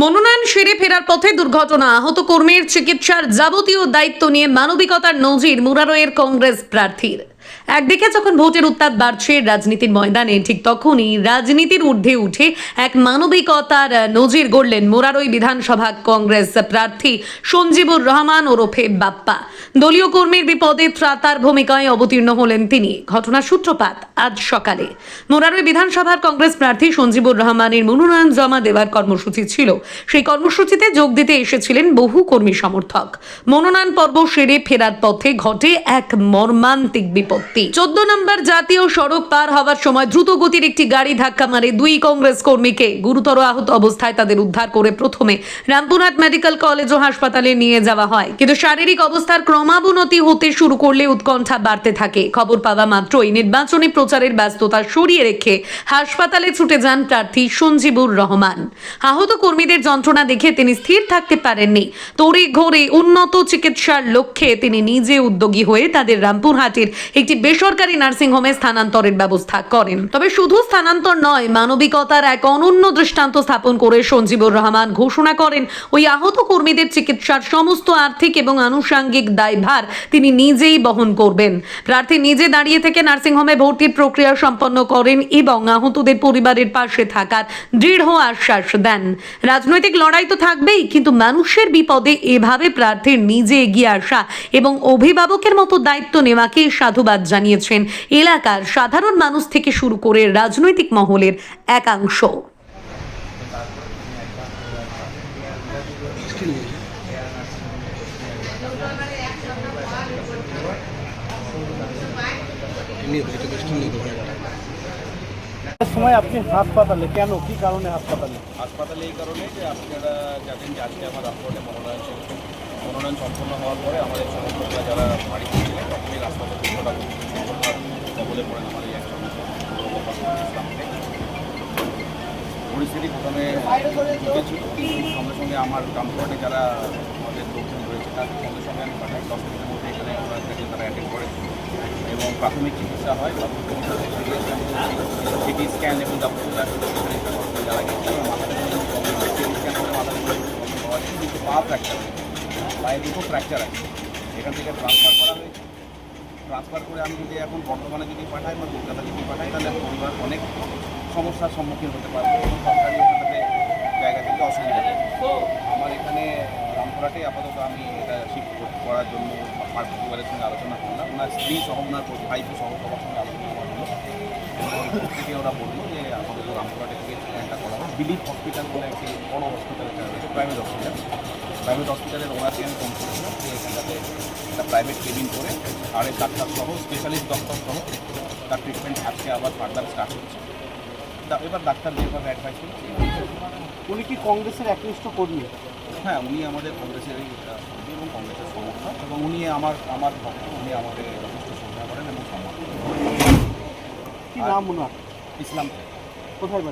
মনোনয়ন সেরে ফেরার পথে দুর্ঘটনা, আহত কর্মীর চিকিৎসার যাবতীয় দায়িত্ব নিয়ে মানবিকতার নজির মুরারইয়ের কংগ্রেস প্রার্থীর। একদিকে যখন ভোটের উত্তাপ বাড়ছে রাজনীতির ময়দানে, ঠিক তখনই রাজনীতির ঊর্ধ্বে উঠে এক মানবিকতার নজির গড়লেন মুরারই বিধানসভা কংগ্রেস প্রার্থী সঞ্জীবুর রহমান ওরফে বাপ্পা। দলীয় কর্মীর বিপদে ত্রাতার ভূমিকায় অবতীর্ণ হলেন তিনি। ঘটনার সূত্রপাত আজ সকালে মুরারই বিধানসভার কংগ্রেস প্রার্থী সঞ্জীবুর রহমানের মনোনয়ন জমা দেওয়ার কর্মসূচি ছিল। সেই কর্মসূচিতে যোগ দিতে এসেছিলেন বহু কর্মী সমর্থক। মনোনয়ন পর্ব সেরে ফেরার পথে ঘটে এক মর্মান্তিক বিপত্তি। 14 নম্বর জাতীয় সড়ক পার হওয়ার সময় দ্রুত গতির একটি গাড়ি ধাক্কা মারে দুই কংগ্রেস কর্মীকে। গুরুতর আহত অবস্থায় তাদের উদ্ধার করে প্রথমে রামপুরহাট মেডিকেল কলেজ ও হাসপাতালে নিয়ে যাওয়া হয়, কিন্তু শারীরিক অবস্থার ক্রমাবনতি হতে শুরু করলে উৎকণ্ঠা বাড়তে থাকে। খবর পাওয়া মাত্রই নির্বাচনী প্রচারের ব্যস্ততা সরিয়ে রেখে হাসপাতালে ছুটে যান প্রার্থী সঞ্জীবুর রহমান। আহত কর্মীদের যন্ত্রণা দেখে তিনি স্থির থাকতে পারেননি। তড়িঘড়ি উন্নত চিকিৎসার লক্ষ্যে তিনি নিজে উদ্যোগী হয়ে তাদের রামপুরহাটের একটি বেসরকারি নার্সিংহোমে স্থানান্তরের ব্যবস্থা করেন। তবে শুধু স্থানান্তর নয়, মানবিকতার এক অনন্য দৃষ্টান্ত স্থাপন করে সঞ্জীবুর রহমান ঘোষণা করেন ওই আহত কর্মীদের চিকিৎসার সমস্ত আর্থিক এবং আনুষঙ্গিক দায়ভার তিনি নিজেই বহন করবেন। প্রার্থী নিজে দাঁড়িয়ে থেকে নার্সিংহোমে ভর্তির প্রক্রিয়া সম্পন্ন করেন এবং আহতদের পরিবারের পাশে থাকার দৃঢ় আশ্বাস দেন। রাজনৈতিক লড়াই তো থাকবেই, কিন্তু মানুষের বিপদে এভাবে প্রার্থীর নিজে এগিয়ে আসা এবং অভিভাবকের মতো দায়িত্ব নেওয়াকে সাধুবাদ জানিয়েছেন এলাকার সাধারণ মানুষ থেকে শুরু করে রাজনৈতিক মহলের একাংশ। সময় আপনি হাসপাতালে কেন, কি কারণে হাসপাতালে? হাসপাতালে এই কারণে যে আপনারা জানেন যে আজকে আমার রামপুরহাটে মনোনয়ন ছিল। মনোনয়ন সম্পন্ন হওয়ার পরে আমাদের সমর্থকরা যারা বাড়িতে ছিলেন তখনই রাস্তাতে দুর্ঘটনা কবলে পড়েন আমার এই একজন ইসলামকে। পরিস্থিতি প্রথমে ঢুকেছিল, কিন্তু সঙ্গে সঙ্গে আমার রামপুরহাটে যারা আমাদের লোকজন রয়েছে তাদের সঙ্গে সঙ্গে আমি পাঠাই। 10 মিনিটের মধ্যে এখানে ওনাদেরকে তারা অ্যাটেন্ড করে এবং প্রাথমিক চিকিৎসা হয়। প্রাথমিক চিকিৎসা সিটি স্ক্যান এবং যাবতীয় যারা গেছে সিটি স্ক্যান করে মাথা পাওয়া যায়, কিন্তু পা ফ্র্যাকচার হয়েছে, পায়ে দুটো ফ্র্যাকচার আছে। এখান থেকে ট্রান্সফার করা হয়েছে। ট্রান্সফার করে আমি যদি এখন বর্তমানে যদি পাঠাই বা কলকাতা যদি পাঠাই, তাহলে আমি পরিবার অনেক সমস্যার সম্মুখীন হতে পারবো এবং সরকারি ওখানে জায়গা থেকে অসুবিধা হবে। আমার এখানে রামপুরহাটে আপাতত আমি এটা শিফট করার জন্য আমার পরিবারের সঙ্গে আলোচনা করলাম। ওনার স্ত্রী সহ ওনার ভাইপো সহ সবার সঙ্গে আলোচনা করা হলো এবং থেকে ওরা বললো যে আপাতত রামপুরহাটে থেকে একটা করা হয়। দিলীপ হসপিটাল বলে একটি বড় হসপিটাল রয়েছে, প্রাইভেট হসপিটাল। প্রাইভেট হসপিটালের ওনারকে আমি ফোন করেছিলাম যে এখানটাতে একটা প্রাইভেট কেবিন করে আরেক ডাক্তার সহ স্পেশালিস্ট ডক্টর সহ তার ট্রিটমেন্ট আজকে আবার ফার্দার স্টার্ট হচ্ছে। এবার ডাক্তার যেভাবে অ্যাডভাইস করছে। উনি কি কংগ্রেসের একনিষ্ঠ কর্মী? হ্যাঁ, উনি আমাদের কংগ্রেসেরই কর্মী এবং কংগ্রেসের সমর্থক এবং উনি আমার ভক্ত। উনি আমাদের যথেষ্ট শ্রদ্ধা করেন এবং সম্মান করেন। কি নাম ওনার? ইসলাম। কোথায় বাড়ি?